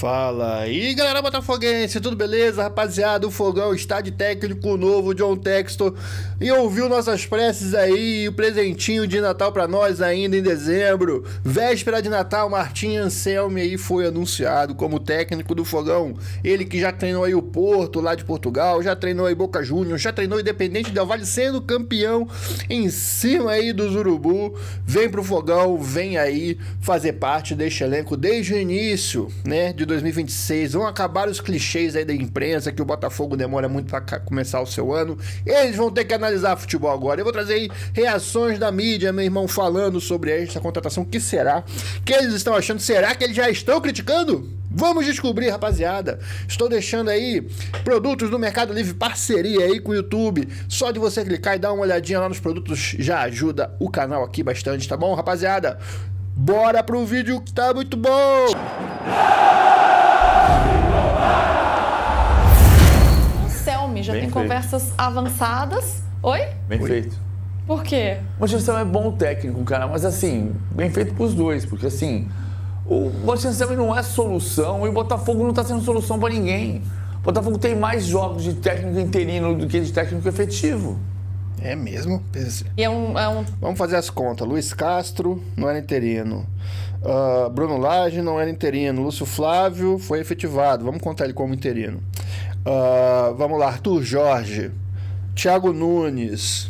Fala aí, galera botafoguense, tudo beleza? Rapaziada, o Fogão está de técnico novo, John Textor, e ouviu nossas preces aí, o presentinho de Natal pra nós ainda em dezembro. Véspera de Natal, Martim Anselmi aí foi anunciado como técnico do Fogão. Ele que já treinou aí o Porto, lá de Portugal, já treinou aí Boca Juniors, já treinou Independente Del Valle, sendo campeão em cima aí dos Urubu. Vem pro Fogão, vem aí fazer parte deste elenco desde o início, né, de 2026. Vão acabar os clichês aí da imprensa que o Botafogo demora muito para começar o seu ano. Eles vão ter que analisar futebol agora. Eu vou trazer aí reações da mídia, meu irmão, falando sobre esta contratação. O que será que eles estão achando? Será que eles já estão criticando? Vamos descobrir, rapaziada. Estou deixando aí produtos do Mercado Livre, parceria aí com o YouTube. Só de você clicar e dar uma olhadinha lá nos produtos já ajuda o canal aqui bastante, tá bom, rapaziada? Bora pro vídeo que tá muito bom! Anselmi já Bem tem feito. Conversas avançadas. Oi? Bem feito. Por quê? O Anselmi é bom técnico, cara, mas assim, bem feito pros dois, porque assim, o Anselmi não é solução e o Botafogo não tá sendo solução pra ninguém. O Botafogo tem mais jogos de técnico interino do que de técnico efetivo. É mesmo? E é um Vamos fazer as contas. Luiz Castro não era interino. Bruno Lage não era interino. Lúcio Flávio foi efetivado. Vamos contar ele como interino. Vamos lá. Arthur Jorge. Thiago Nunes.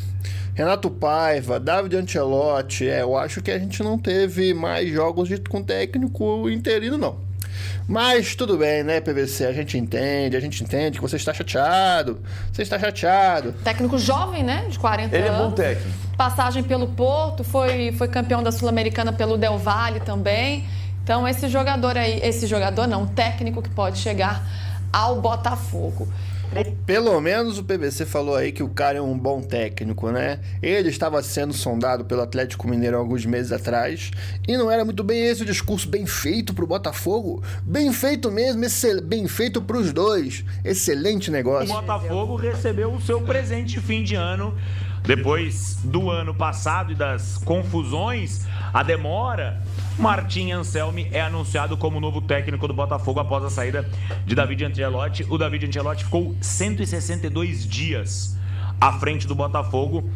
Renato Paiva. David Ancelotti. Eu acho que a gente não teve mais jogos com técnico interino, não. Mas tudo bem, né, PVC? A gente entende que você está chateado. Você está chateado. técnico jovem, né? De 40 Ele é anos. bom técnico. Passagem pelo Porto, foi campeão da Sul-Americana pelo Del Valle também. Então, esse jogador não, técnico que pode chegar ao Botafogo. Pelo menos o PVC falou aí que o cara é um bom técnico, né? Ele estava sendo sondado pelo Atlético Mineiro alguns meses atrás e não era muito bem esse o discurso. Bem feito pro Botafogo, bem feito mesmo, bem feito pros dois. Excelente negócio. O Botafogo recebeu o seu presente de fim de ano. Depois do ano passado e das confusões, a demora, Martim Anselmi é anunciado como novo técnico do Botafogo após a saída de David Ancelotti. O David Ancelotti ficou 162 dias à frente do Botafogo.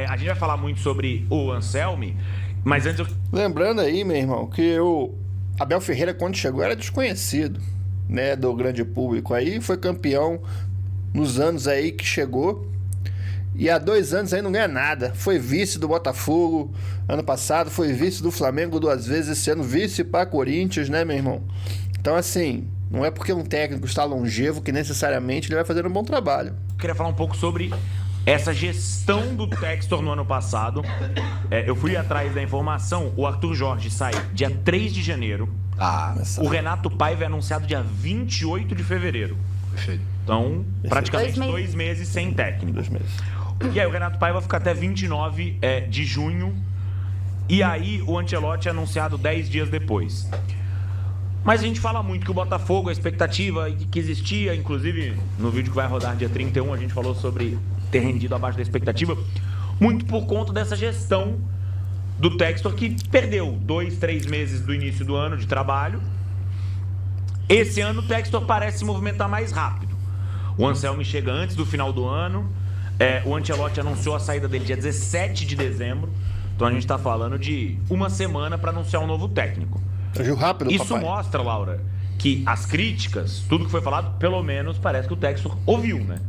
A gente vai falar muito sobre o Anselmi, mas antes eu... Lembrando aí, meu irmão, que o Abel Ferreira, quando chegou, era desconhecido, né, do grande público. Aí foi campeão nos anos aí que chegou. E há 2 anos aí não ganha nada. Foi vice do Botafogo ano passado, foi vice do Flamengo 2 vezes, esse ano vice para Corinthians, né, meu irmão? Então, assim, não é porque um técnico está longevo que necessariamente ele vai fazer um bom trabalho. queria falar um pouco sobre essa gestão do Textor no ano passado. Eu fui atrás da informação. O Arthur Jorge sai dia 3 de janeiro. O Renato Paiva é anunciado dia 28 de fevereiro. Perfeito. Então, praticamente 2 meses sem técnico. 2 meses. E aí o Renato Paiva fica até 29 de junho. E aí o Ancelotti é anunciado 10 dias depois. Mas a gente fala muito que o Botafogo, a expectativa que existia, inclusive no vídeo que vai rodar dia 31, a gente falou sobre ter rendido abaixo da expectativa, muito por conta dessa gestão do Textor, que perdeu 2, 3 meses do início do ano de trabalho. Esse ano o Textor parece se movimentar mais rápido. O Anselmi chega antes do final do ano. O Ancelotti anunciou a saída dele dia 17 de dezembro. Então a gente está falando de 1 semana para anunciar um novo técnico. Agiu rápido, Isso papai. mostra, Laura, que as críticas, tudo que foi falado, pelo menos parece que o Textor ouviu, né?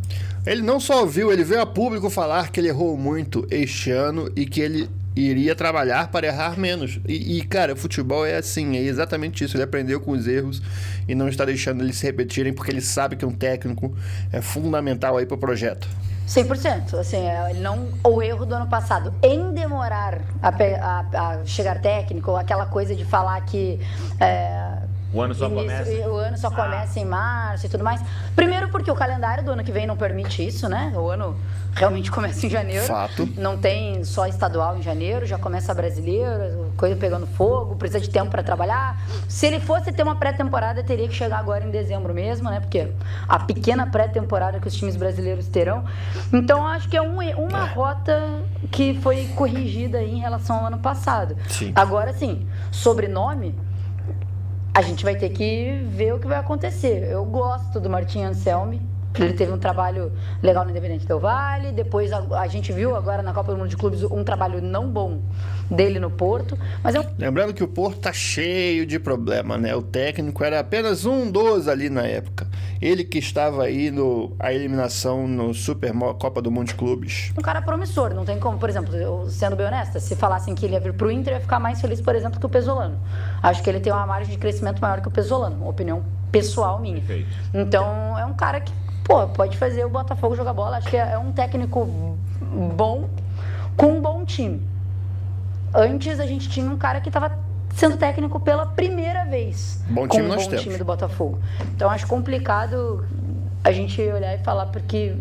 Ele não só ouviu, ele veio a público falar que ele errou muito este ano e que ele iria trabalhar para errar menos. E cara, futebol é assim, é exatamente isso. Ele aprendeu com os erros e não está deixando eles se repetirem, porque ele sabe que um técnico é fundamental aí para o projeto. 100%. Assim, o erro do ano passado em demorar a chegar técnico, ou aquela coisa de falar que O ano só começa? O ano só começa em março e tudo mais. Primeiro porque o calendário do ano que vem não permite isso, né? O ano realmente começa em janeiro. Fato. Não tem só estadual em janeiro, já começa brasileiro, coisa pegando fogo, precisa de tempo para trabalhar. Se ele fosse ter uma pré-temporada, teria que chegar agora em dezembro mesmo, né? Porque a pequena pré-temporada que os times brasileiros terão. Então, acho que é uma rota que foi corrigida aí em relação ao ano passado. Sim. Agora, sim, sobrenome... a gente vai ter que ver o que vai acontecer. Eu gosto do Martim Anselmi. Ele teve um trabalho legal no Independente Del Valle, depois a gente viu agora na Copa do Mundo de Clubes um trabalho não bom dele no Porto, mas Lembrando que o Porto tá cheio de problema, né? O técnico era apenas um dos ali na época. Ele que estava aí a eliminação no Super Copa do Mundo de Clubes. Um cara promissor, não tem como, por exemplo, eu, sendo bem honesta, se falassem que ele ia vir pro Inter, eu ia ficar mais feliz, por exemplo, que o Pesolano. Acho que ele tem uma margem de crescimento maior que o Pesolano, uma opinião pessoal minha. Perfeito. Então, é um cara que pode fazer o Botafogo jogar bola. Acho que é um técnico bom, com um bom time. Antes a gente tinha um cara que estava sendo técnico pela primeira vez. Bom time nós temos. Time do Botafogo. Então acho complicado a gente olhar e falar, porque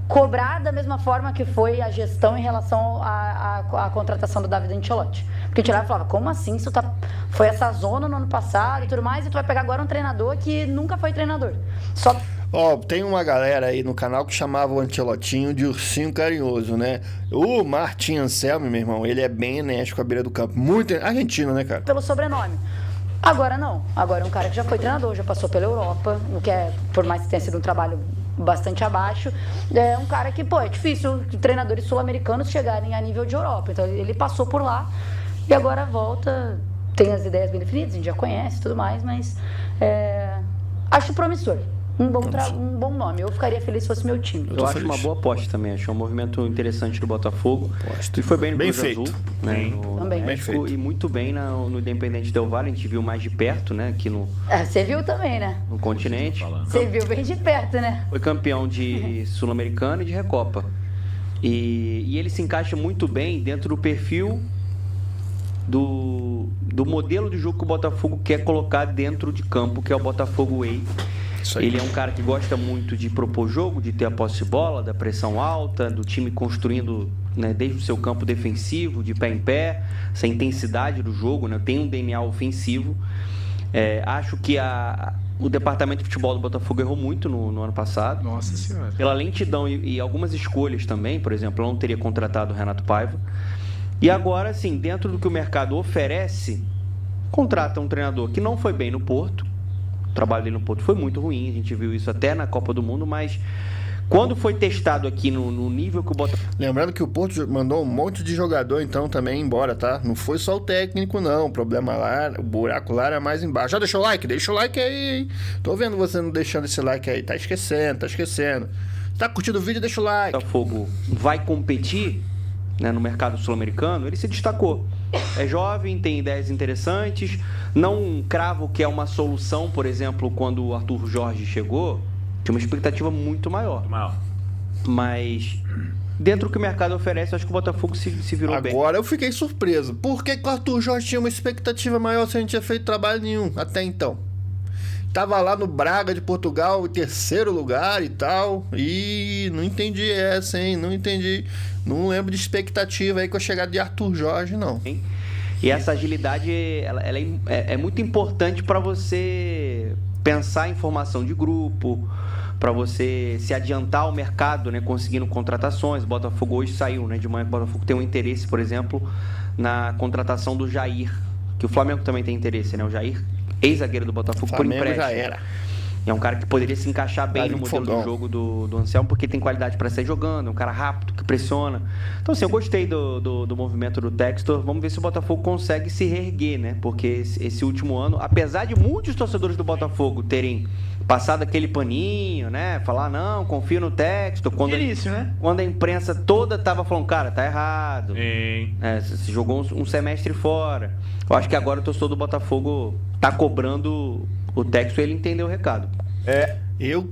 cobrar da mesma forma que foi a gestão em relação à contratação do David Ancelotti. Porque a gente olhava e falava, como assim? Isso foi essa zona no ano passado e tudo mais, e tu vai pegar agora um treinador que nunca foi treinador. Só... Tem uma galera aí no canal que chamava o Ancelotinho de ursinho carinhoso, né? O Martim Anselmi, meu irmão, ele é bem enérgico à beira do campo. Muito argentino, né, cara? Pelo sobrenome. Agora não. Agora é um cara que já foi treinador, já passou pela Europa, o que é, por mais que tenha sido um trabalho bastante abaixo, é um cara que, é difícil treinadores sul-americanos chegarem a nível de Europa. Então ele passou por lá e agora volta, tem as ideias bem definidas, a gente já conhece e tudo mais, mas acho promissor. Um bom nome. Eu ficaria feliz se fosse meu time. Eu acho uma boa aposta também. Acho um movimento interessante do Botafogo. E foi bem no Cruz Azul, né, no México, e muito bem no Independente Del Valle. A gente viu mais de perto, né? Aqui no... Você viu também, né? No continente. Você viu bem de perto, né? Foi campeão de Sul-Americana e de Recopa. E ele se encaixa muito bem dentro do perfil do modelo de jogo que o Botafogo quer colocar dentro de campo, que é o Botafogo Way. Ele é um cara que gosta muito de propor jogo, de ter a posse de bola, da pressão alta, do time construindo, né, desde o seu campo defensivo, de pé em pé, essa intensidade do jogo, né, tem um DNA ofensivo. Acho que o departamento de futebol do Botafogo errou muito no ano passado. Nossa Senhora. Pela lentidão e algumas escolhas também, por exemplo, eu não teria contratado o Renato Paiva. E agora, assim, dentro do que o mercado oferece, contrata um treinador que não foi bem no Porto. O trabalho dele no Porto foi muito ruim, a gente viu isso até na Copa do Mundo, mas quando foi testado aqui no nível que o Botafogo... Lembrando que o Porto mandou um monte de jogador, então, também embora, tá? Não foi só o técnico, não. O problema lá, o buraco lá era mais embaixo. Já deixou o like? Deixa o like aí, hein? Tô vendo você não deixando esse like aí. Tá esquecendo. Tá curtindo o vídeo? Deixa o like. O Botafogo vai competir, né, no mercado sul-americano, ele se destacou. É jovem, tem ideias interessantes, não cravo que é uma solução, por exemplo, quando o Arthur Jorge chegou, tinha uma expectativa muito maior. Mas dentro do que o mercado oferece, acho que o Botafogo se virou bem. Agora eu fiquei surpreso. Por que o Arthur Jorge tinha uma expectativa maior se a gente tinha feito trabalho nenhum até então? Tava lá no Braga de Portugal, em 3º lugar e tal. E não entendi essa, hein? Não entendi. Não lembro de expectativa aí com a chegada de Arthur Jorge, não. E essa agilidade, ela é muito importante para você pensar em formação de grupo, para você se adiantar ao mercado, né, conseguindo contratações. O Botafogo hoje saiu, né, de manhã. O Botafogo tem um interesse, por exemplo, na contratação do Jair, que o Flamengo também tem interesse, né? O Jair, ex-zagueiro do Botafogo, por empréstimo. Já era. É um cara que poderia se encaixar bem no modelo do jogo do Anselmo, porque tem qualidade para sair jogando, é um cara rápido, que pressiona. Então, assim, eu gostei do movimento do Textor. Vamos ver se o Botafogo consegue se reerguer, né? Porque esse último ano, apesar de muitos torcedores do Botafogo terem passado aquele paninho, né? Falar, não, confio no Textor. Quando a imprensa toda tava falando, cara, tá errado. Você jogou um semestre fora. Eu acho que agora o torcedor do Botafogo tá cobrando o Textor, ele entendeu o recado. Eu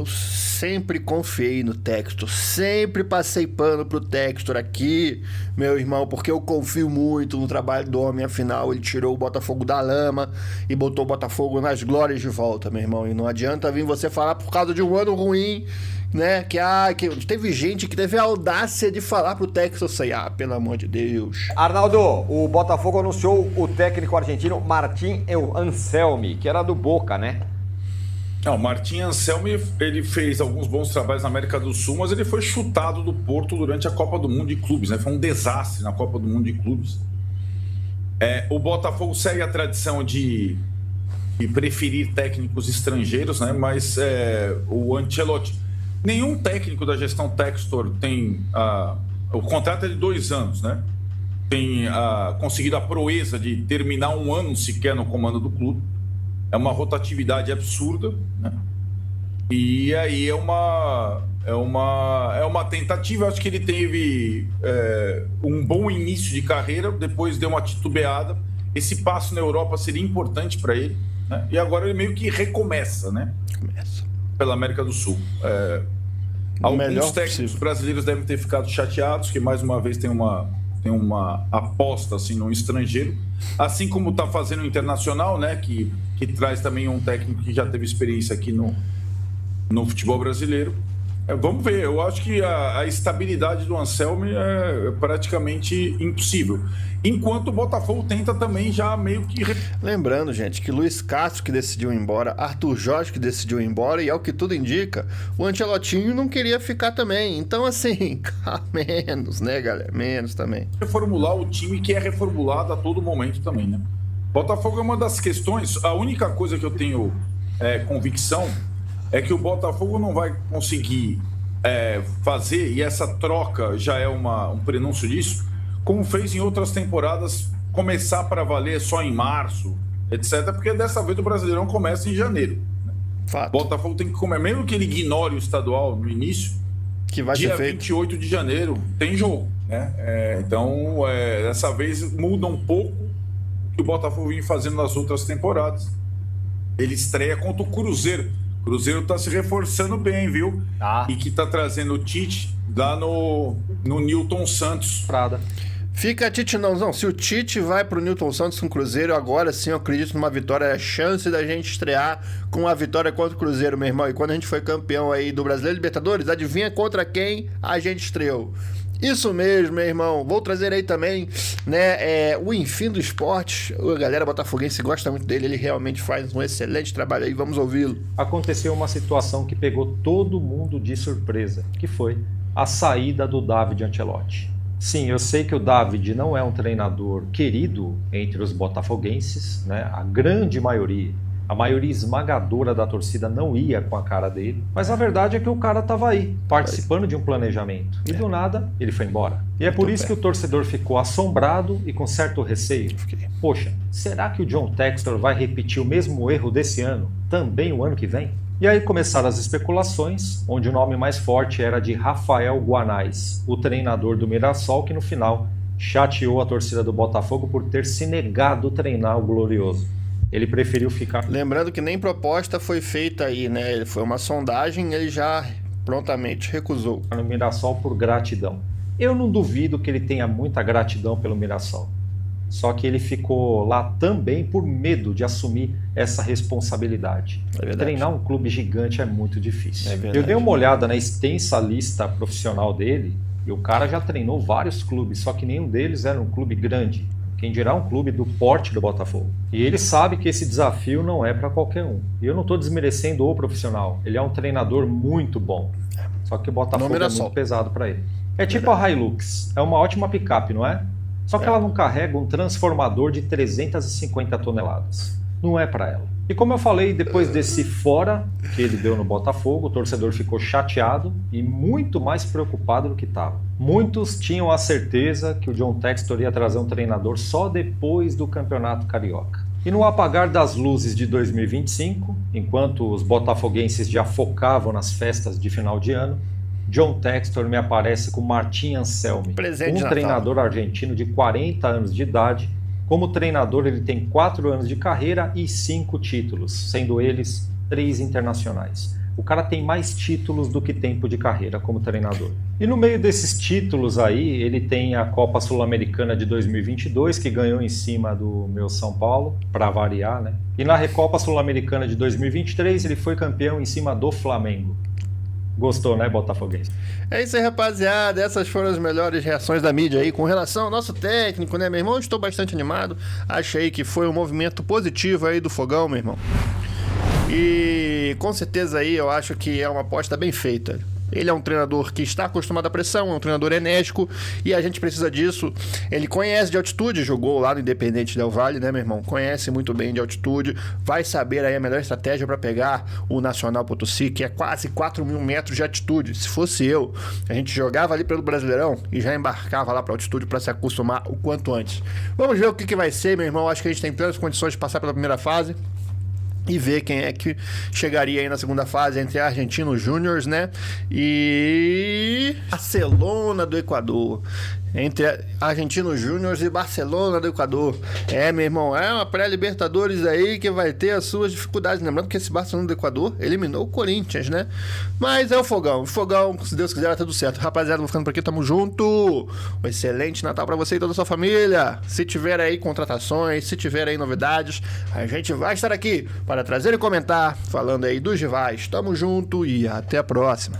sempre confiei no Textor, sempre passei pano pro Textor aqui, meu irmão, porque eu confio muito no trabalho do homem. Afinal, ele tirou o Botafogo da lama e botou o Botafogo nas glórias de volta, meu irmão. E não adianta vir você falar por causa de um ano ruim, né? Que teve gente que teve a audácia de falar pro Textor assim, pelo amor de Deus. Arnaldo, o Botafogo anunciou o técnico argentino Martín Anselmi, que era do Boca, né? O Martim Anselmi, ele fez alguns bons trabalhos na América do Sul, mas ele foi chutado do Porto durante a Copa do Mundo de Clubes, né? Foi um desastre na Copa do Mundo de Clubes. O Botafogo segue a tradição de preferir técnicos estrangeiros, né? Mas o Ancelotti, nenhum técnico da gestão Textor tem o contrato é de 2 anos, né? Tem conseguido a proeza de terminar 1 ano sequer no comando do clube. É uma rotatividade absurda, né? E aí é uma tentativa. Eu acho que ele teve um bom início de carreira, depois deu uma titubeada. Esse passo na Europa seria importante para ele, né? E agora ele meio que recomeça, né? Pela América do Sul. Alguns técnicos brasileiros devem ter ficado chateados, que mais uma vez tem uma aposta assim, no estrangeiro, assim como está fazendo o Internacional, né? Que traz também um técnico que já teve experiência aqui no futebol brasileiro. Vamos ver, eu acho que a estabilidade do Anselmi é praticamente impossível. Enquanto o Botafogo tenta também já meio que... Lembrando, gente, que Luiz Castro que decidiu ir embora, Arthur Jorge que decidiu ir embora, e ao que tudo indica, o Ancelottinho não queria ficar também. Então, assim, menos, né, galera? Menos também. Reformular o time que é reformulado a todo momento também, né? Botafogo é uma das questões, a única coisa que eu tenho convicção é que o Botafogo não vai conseguir fazer, e essa troca já é um prenúncio disso, como fez em outras temporadas, começar para valer só em março, etc. Porque dessa vez o Brasileirão começa em janeiro. Fato. O Botafogo tem que comer, mesmo que ele ignore o estadual no início, que vai dia ser feito. 28 de janeiro tem jogo, né? Então, dessa vez muda um pouco o que o Botafogo vinha fazendo nas outras temporadas. Ele estreia contra o Cruzeiro. O Cruzeiro está se reforçando bem, viu? E que está trazendo o Tite lá no Newton Santos. Prada. Fica a Tite não. Se o Tite vai pro Newton Santos com o Cruzeiro, agora sim eu acredito numa vitória. É a chance da gente estrear com a vitória contra o Cruzeiro, meu irmão. E quando a gente foi campeão aí do Brasileiro Libertadores, adivinha contra quem a gente estreou? Isso mesmo, meu irmão. Vou trazer aí também, né, o Enfim do Esporte. A galera botafoguense gosta muito dele. Ele realmente faz um excelente trabalho aí. Vamos ouvi-lo. Aconteceu uma situação que pegou todo mundo de surpresa, que foi a saída do David Ancelotti. Sim, eu sei que o David não é um treinador querido entre os botafoguenses, né? A grande maioria, a maioria esmagadora da torcida não ia com a cara dele, mas a verdade é que o cara estava aí, participando de um planejamento, e do nada ele foi embora. E é por isso que o torcedor ficou assombrado e com certo receio. Poxa, será que o John Textor vai repetir o mesmo erro desse ano, também o ano que vem? E aí começaram as especulações, onde o nome mais forte era de Rafael Guanais, o treinador do Mirassol, que no final chateou a torcida do Botafogo por ter se negado a treinar o Glorioso. Ele preferiu ficar... Lembrando que nem proposta foi feita aí, né? Foi uma sondagem, ele já prontamente recusou. No Mirassol por gratidão. Eu não duvido que ele tenha muita gratidão pelo Mirassol. Só que ele ficou lá também por medo de assumir essa responsabilidade. Treinar um clube gigante é muito difícil. Eu dei uma olhada na extensa lista profissional dele e o cara já treinou vários clubes, só que nenhum deles era um clube grande. Quem dirá um clube do porte do Botafogo. E ele sabe que esse desafio não é para qualquer um. E eu não estou desmerecendo o profissional. Ele é um treinador muito bom. Só que o Botafogo é muito pesado para ele. É tipo a Hilux. É uma ótima picape, não é? Só que ela não carrega um transformador de 350 toneladas. Não é para ela. E como eu falei, depois desse fora que ele deu no Botafogo, o torcedor ficou chateado e muito mais preocupado do que estava. Muitos tinham a certeza que o John Textor ia trazer um treinador só depois do Campeonato Carioca. E no apagar das luzes de 2025, enquanto os botafoguenses já focavam nas festas de final de ano, John Textor me aparece com Martin Anselmi, um treinador argentino de 40 anos de idade. Como treinador, ele tem 4 anos de carreira e 5 títulos, sendo eles 3 internacionais. O cara tem mais títulos do que tempo de carreira como treinador. E no meio desses títulos aí, ele tem a Copa Sul-Americana de 2022, que ganhou em cima do meu São Paulo, para variar, né? E na Recopa Sul-Americana de 2023, ele foi campeão em cima do Flamengo. Gostou, né, botafoguense? É isso aí, rapaziada. Essas foram as melhores reações da mídia aí com relação ao nosso técnico, né, meu irmão? Estou bastante animado. Achei que foi um movimento positivo aí do Fogão, meu irmão. E com certeza aí eu acho que é uma aposta bem feita. Ele é um treinador que está acostumado à pressão, é um treinador enérgico e a gente precisa disso. Ele conhece de altitude, jogou lá no Independente Del Valle, né, meu irmão? Conhece muito bem de altitude, vai saber aí a melhor estratégia para pegar o Nacional Potosí, que é quase 4.000 metros de altitude. Se fosse eu, a gente jogava ali pelo Brasileirão e já embarcava lá para altitude para se acostumar o quanto antes. Vamos ver o que vai ser, meu irmão. Acho que a gente tem plenas condições de passar pela primeira fase e ver quem é que chegaria aí na segunda fase entre Argentinos Júniors, né? E Barcelona do Equador. Entre Argentinos Júniors e Barcelona do Equador. Meu irmão, é uma pré-Libertadores aí que vai ter as suas dificuldades. Lembrando que esse Barcelona do Equador eliminou o Corinthians, né? Mas é o Fogão. O Fogão, se Deus quiser, vai tudo certo. Rapaziada, vou ficando por aqui, tamo junto. Um excelente Natal pra você e toda a sua família. Se tiver aí contratações, se tiver aí novidades, a gente vai estar aqui para trazer e comentar, falando aí dos rivais. Tamo junto e até a próxima.